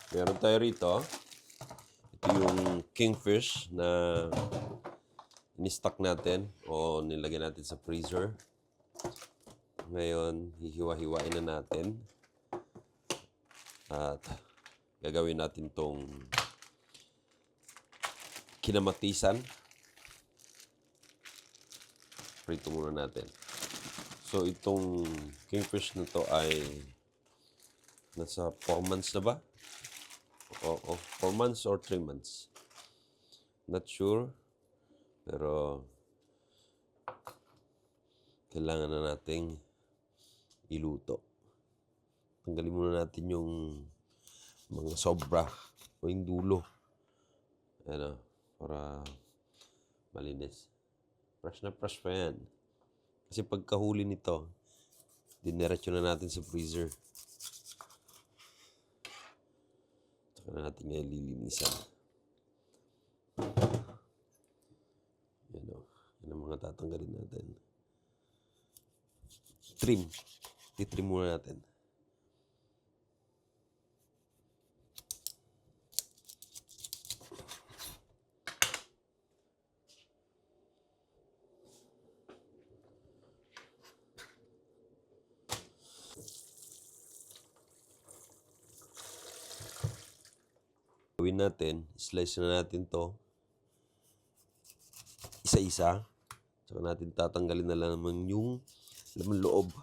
Meron tayo rito. Ito yung kingfish na in-stock natin o nilagay natin sa freezer. Ngayon, hihiwa-hiwain na natin. At gagawin natin tong kinamatisan. Prito muna natin. So, itong kingfish na to ay nasa 4 months na ba? O 4 months or 3 months. Not sure. Pero, kailangan na nating iluto. Tanggalin muna natin yung mga sobra o yung dulo. Ano, para malinis. Fresh na fresh pa yan. Kasi pagkahuli nito, dinerecho na natin sa freezer. Saka na natin ngayon lilinisan. Yan o. Yan ang mga tatanggalin natin. Trim. Titrim muna natin. Gawin natin, slice na natin to isa-isa. Saka natin tatanggalin na lang naman yung laman loob.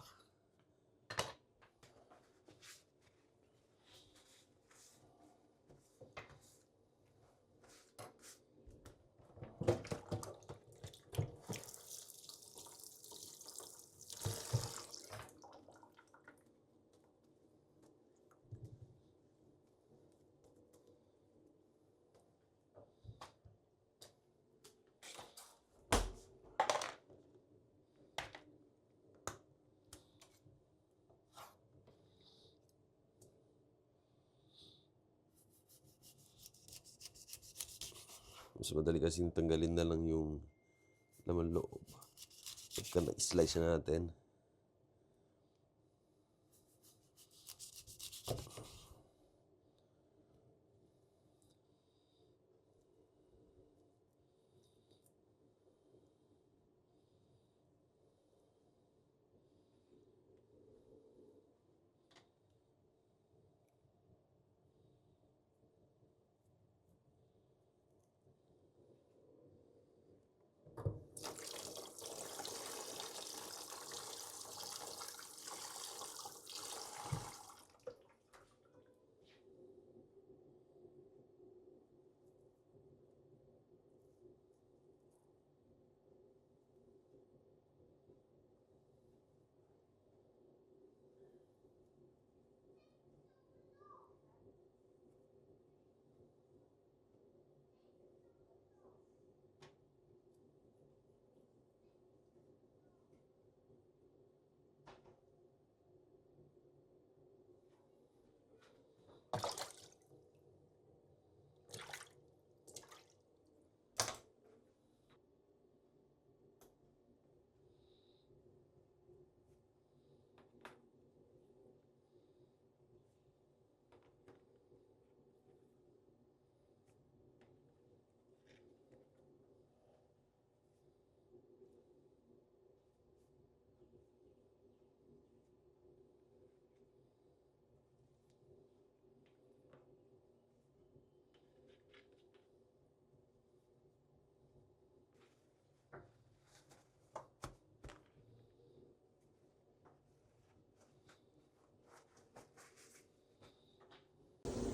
Mas madali kasing tanggalin na lang yung laman loob. Pagka na-slice na natin.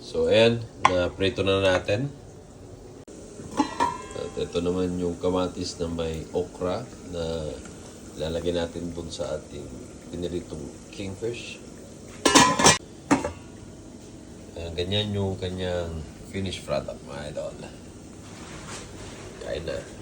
So, ayan. Na-prito na natin. At ito naman yung kamatis na may okra na lalagay natin dun sa ating piniritong kingfish. Ganyan yung kanyang finished product, mga idol. Kain na.